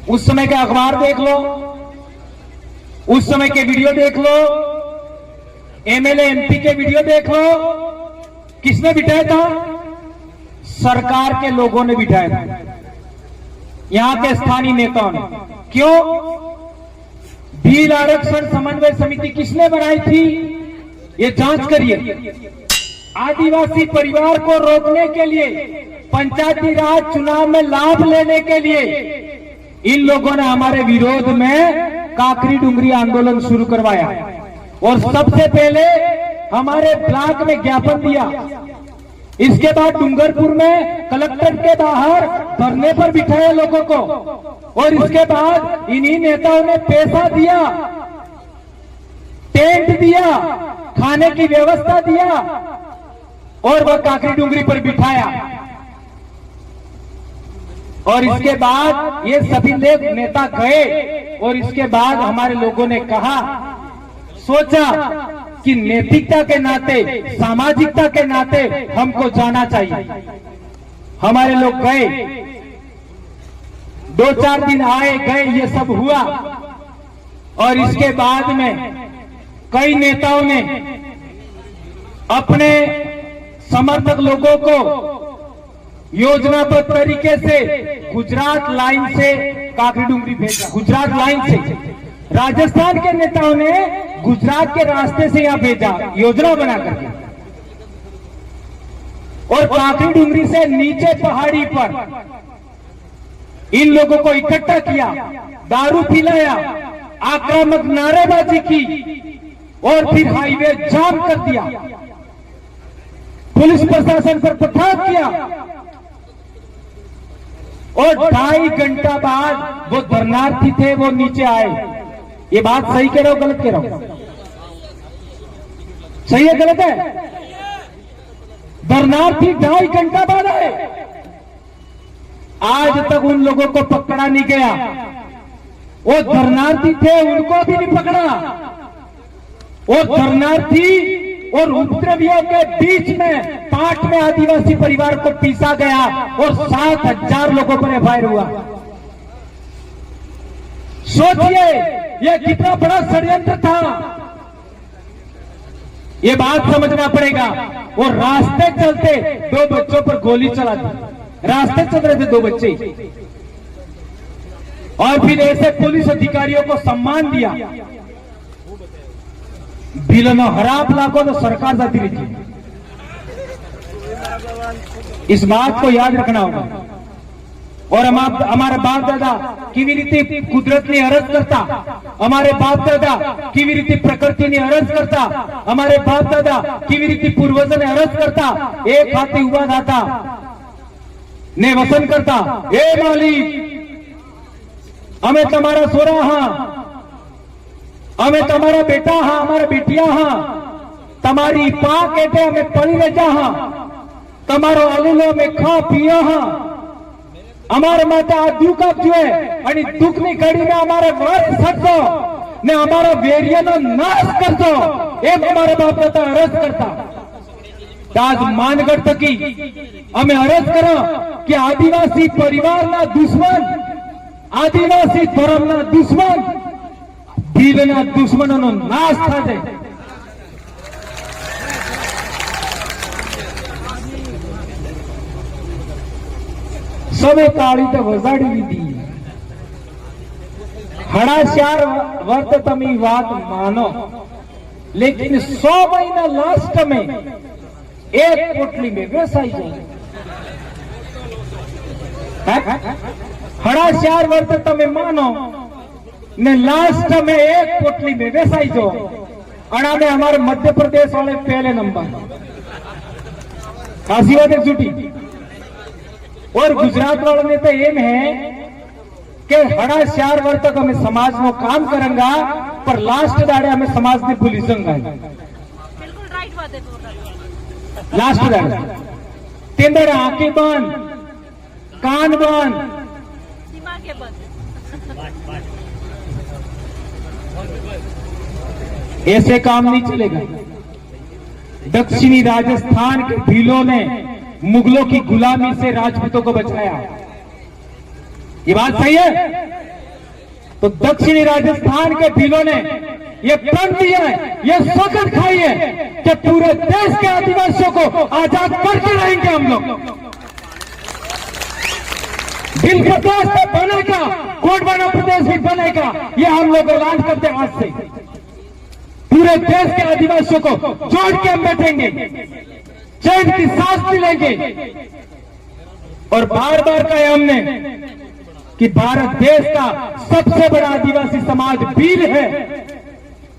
उस समय के अखबार देख लो, उस समय के वीडियो देख लो, एमएलए एमपी के वीडियो देख लो, किसने बिठाया था? सरकार के लोगों ने बिठाया था, यहां के स्थानीय नेताओं ने। क्यों? भील आरक्षण समन्वय समिति किसने बनाई थी? ये जांच करिए। आदिवासी परिवार को रोकने के लिए, पंचायती राज चुनाव में लाभ लेने के लिए इन लोगों ने हमारे विरोध में काकरी डुंगरी आंदोलन शुरू करवाया। और सबसे पहले हमारे ब्लॉक में ज्ञापन दिया, इसके बाद डूंगरपुर में कलेक्टर के बाहर धरने पर बिठाए लोगों को, और इसके बाद इन्हीं नेताओं ने पैसा दिया, टेंट दिया, खाने की व्यवस्था दिया, और वह काकरी डुंगरी पर बिठाया। और इसके बाद ये सभी लोग नेता गए, और इसके बाद हमारे लोगों ने कहा, सोचा कि नैतिकता के नाते, सामाजिकता के नाते हमको जाना चाहिए। हमारे लोग गए, 2-4 दिन आए गए, ये सब हुआ। और इसके बाद में कई नेताओं ने अपने समर्थक लोगों को योजनाबद्ध तरीके से गुजरात लाइन से काकरी डुंगरी भेजा। गुजरात लाइन से राजस्थान के नेताओं ने गुजरात के रास्ते से यहां भेजा, योजना बना करके। और काकरी डुंगरी से नीचे पहाड़ी पर इन लोगों को इकट्ठा किया, दारू पिलाया, आक्रामक नारेबाजी की, और फिर हाईवे जाम कर दिया, पुलिस प्रशासन पर पथराव किया। और 2.5 घंटा बाद वो धरनार्थी थे, वो नीचे आए। ये बात सही कह रहा हो, गलत कह रहा हो? सही है, गलत है? धरनार्थी 2.5 घंटा बाद आए। आज तक उन लोगों को पकड़ा नहीं गया। वो धरनार्थी थे, उनको भी नहीं पकड़ा। और धरनार्थी और उपद्रवियों के बीच में पाट में आदिवासी परिवार को पीसा गया, और 7,000 लोगों पर एफआईआर हुआ। सोचिए यह कितना बड़ा षड्यंत्र था, ये बात समझना पड़ेगा। और रास्ते चलते 2 बच्चों पर गोली चला दी, रास्ते चल रहे थे 2 बच्चे, और फिर ऐसे पुलिस अधिकारियों को सम्मान दिया। बिलों हराब लागो तो सरकार जाती रही। इस बात को याद रखना होगा। और हमारे बाप दादा કેવી રીતે કુદરતની અરજ કરતા, અમારે બાપ દાદા કેવી રીતે પ્રકૃતિની અરજ કરતા, અમારે બાપ દાદા કેવી રીતે પૂર્વજોને અરજ કરતા, એક હાથે ઉભા થતા ને વસન કરતા, એ માલિક અમે તમારા સોરા હા, અમે તમારા બેટા હા, અમારા બેટિયા હા, તમારી પા કેટે અમે પડી રજા હા, તમારો આલેલો અમે ખા પીયા હા, અમારા માટે આ દુઃખ આપજો અને દુઃખની ઘડીમાં અમારે વર શકશો ને અમારા વેરિયાનો નાશ કરશો, એમ અમારા બાપ દાદા અરજ કરતા। आज मानगढ़ थकी અમે અરજ કરો કે આદિવાસી પરિવારના દુશ્મન, આદિવાસી ધર્મના દુશ્મન, દિલના દુશ્મનોનો નાશ થાય। सबे ताड़ी तो वजाड़ी दी। 4.5 वर्ष तमी बात मानो, लेकिन 100 महीना लास्ट में एक पोटली में व्यवसाय जाए। 4.5 वर्ष तमे मानो ने लास्ट में एक पोटली में वैसा ही जो अड़ा में हमारे मध्य प्रदेश वाले पहले नंबर खासी बात एक झूठी। और गुजरात वालों ने तो एम है कि हड़ा 4 वर्ष तक हमें समाज में काम करेंगा पर लास्ट दाड़े हमें समाज ने भूली संगा बिल्कुल राइट बात है। लास्ट दाड़े 3 दाड़े आंखें बंद कान बंद दिमाग के बंद। ऐसे काम नहीं चलेगा। दक्षिणी राजस्थान के भीलों ने मुगलों की गुलामी से राजपूतों को बचाया। ये बात सही है। तो दक्षिणी राजस्थान के भीलों ने ये प्रण दिया है, ये शपथ खाई है कि पूरे देश के आदिवासियों को आजाद करके रहेंगे हम लोग। दिल प्रदेश में बनेगा, कोटबाना प्रदेश भी बनेगा, ये हम लोग ऐलान करते हैं आज से। पूरे देश के आदिवासियों को जोड़ के हम बैठेंगे, चैन की सांस भी लेंगे। और बार बार कहा हमने कि भारत देश का सबसे बड़ा आदिवासी समाज भील है,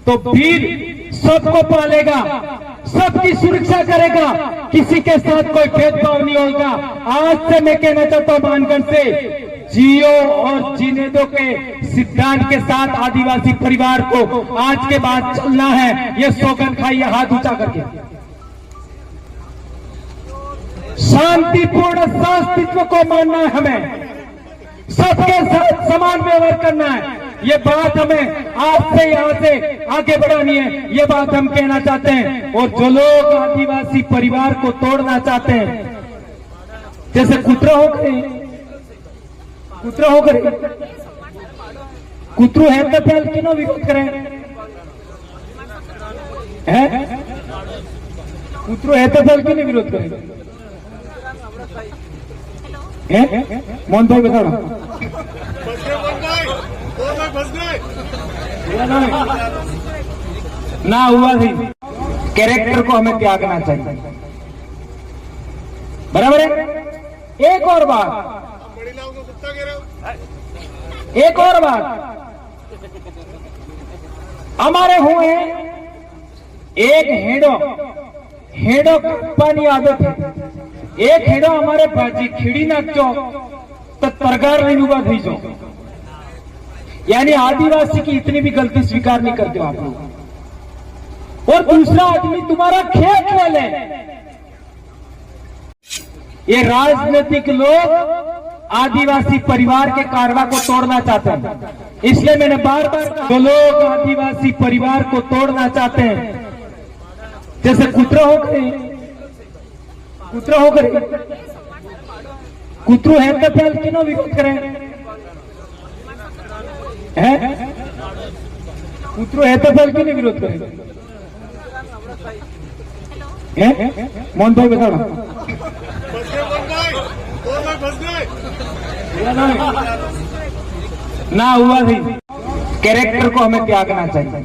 तो भील सबको पालेगा, सबकी सुरक्षा करेगा, किसी के साथ कोई भेदभाव नहीं होगा। आज से मैं कहना चाहता हूं मानगढ़ से जियो और जीने दो के सिद्धांत के साथ आदिवासी परिवार को आज के बाद चलना है। ये सौगंध खाइए हाथ ऊंचा करके। शांतिपूर्ण अस्तित्व को मानना है, हमें सबके साथ समान व्यवहार करना है। ये बात हमें आज से यहां से आगे बढ़ानी है, ये बात हम कहना चाहते हैं। और जो लोग आदिवासी परिवार को तोड़ना चाहते हैं, जैसे कुतरा हो गए, कुतरा हो गए, कुतरू है तो पहल क्यों विरोध करें? है कुतरू है तो पहल क्यों नहीं विरोध करें? मोहन भाई बताओ ना हुआ थी। कैरेक्टर को हमें त्यागना चाहिए, बराबर है। एक और बात, एक और बात, हमारे हुए एक हेडो पानी आदत है। एक हेडो हमारे भाजी खिड़ी नाचो तो तरगार नहीं हुआ थी जो, यानी आदिवासी की इतनी भी गलती स्वीकार नहीं करते हो आप लोग। और दूसरा आदमी तुम्हारा खेत ले ले। ये राजनीतिक लोग आदिवासी परिवार के कारवा को तोड़ना चाहते हैं, इसलिए मैंने बार बार कहा जो लोग आदिवासी परिवार को तोड़ना चाहते हैं, जैसे कुतरा हो गए, कुतरा हो गए, कुतरू है तो पहल क्यों विरोध करें? है कुतरू है तो पहल क्यों नहीं विरोध करें? मोहन भाई बताओ ना हुआ थी। कैरेक्टर को हमें त्यागना चाहिए,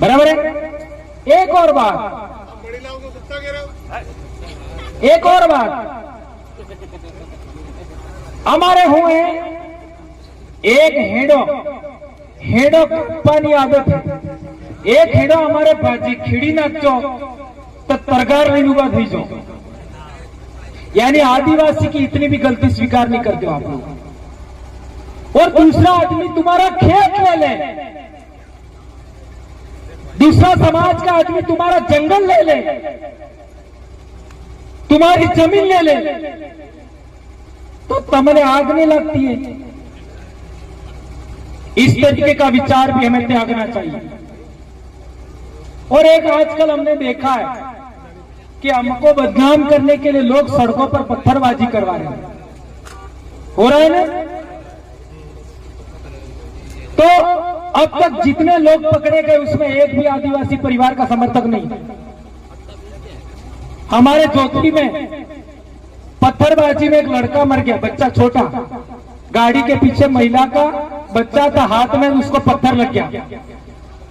बराबर है। एक और बात, एक और बात, हमारे हुए एक हेडो पानी आदत है। एक हेडो हमारे भाजी खिड़ी नाचो तो तरगार नहीं हुआ थी जो, यानी आदिवासी की इतनी भी गलती स्वीकार नहीं करते हो आप लोग। और दूसरा आदमी तुम्हारा खेत ले ले, दूसरा समाज का आदमी तुम्हारा जंगल ले ले, तुम्हारी जमीन ले ले, तो तमने आग नहीं लगती है। इस तरीके का विचार भी हमें त्यागना चाहिए। और एक आजकल हमने देखा है कि हमको बदनाम करने के लिए लोग सड़कों पर पत्थरबाजी करवा रहे हैं, हो रहा है ना? तो अब तक जितने लोग पकड़े गए उसमें एक भी आदिवासी परिवार का समर्थक नहीं। हमारे जोधपुर में पत्थरबाजी में एक लड़का मर गया, बच्चा छोटा, गाड़ी के पीछे महिला का बच्चा था, हाथ में उसको पत्थर लग गया।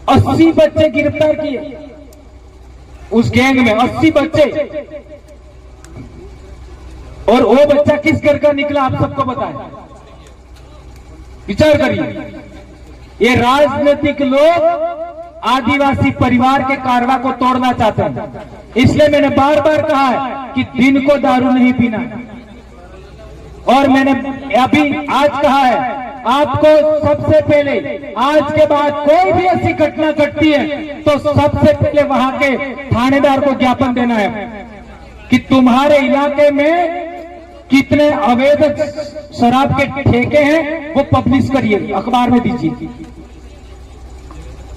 80 बच्चे गिरफ्तार किए उस गैंग में, 80 बच्चे। और वो बच्चा किस घर का निकला आप सबको पता है। विचार करिए, ये राजनीतिक लोग आदिवासी परिवार के कारवा को तोड़ना चाहते हैं। इसलिए मैंने बार बार कहा है कि दिन को दारू नहीं पीना, और मैंने अभी आज कहा है आपको सबसे पहले, आज के बाद कोई भी ऐसी घटना घटती है तो सबसे पहले वहां के थानेदार को ज्ञापन देना है कि तुम्हारे इलाके में कितने अवैध शराब के ठेके हैं वो पब्लिश करिए, अखबार में दीजिए।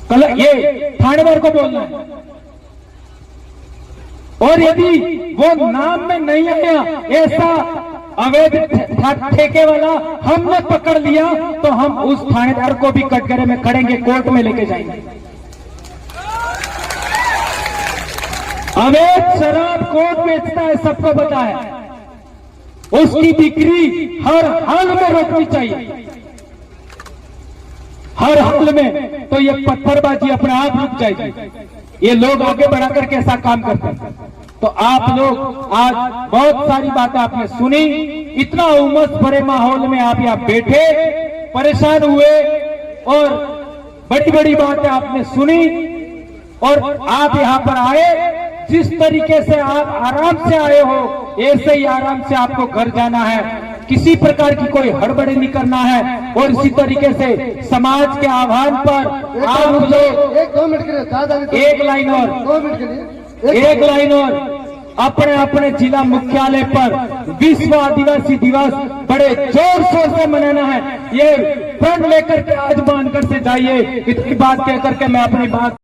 कल ये थानेदार को बोलना है। और यदि वो नाम में नहीं आया ऐसा अवैध ठेके वाला हमने पकड़ लिया तो हम उस थानेदार को भी कटघरे में खड़ेंगे, कोर्ट में लेके जाएंगे। अवैध शराब कौन बेचता है सबको पता है, उसकी बिक्री हर हाल में रोकनी चाहिए, हर हाल में। तो ये पत्थरबाजी अपने आप रुक जाएगी। ये लोग आगे बढ़ा करके ऐसा काम करते हैं। तो आप लोग आज बहुत सारी बातें आपने सुनी, इतना उमस भरे माहौल में आप यहाँ बैठे परेशान हुए और बड़ी बड़ी बातें आपने सुनी, और आप यहाँ पर आए, जिस तरीके से आप आराम से आए हो ऐसे ही आराम से आपको घर जाना है। किसी प्रकार की कोई हड़बड़ी नहीं करना है। और इसी तरीके से समाज के आह्वान पर आप लोग 1-2 मिनट के लिए ज्यादा नहीं, एक लाइन और 2 मिनट के लिए एक लाइन और अपने अपने जिला मुख्यालय पर विश्व आदिवासी दिवस बड़े जोर शोर से मनाना है। ये प्रण लेकर के आज बांध कर से जाइए। इतनी बात कहकर के मैं अपनी बात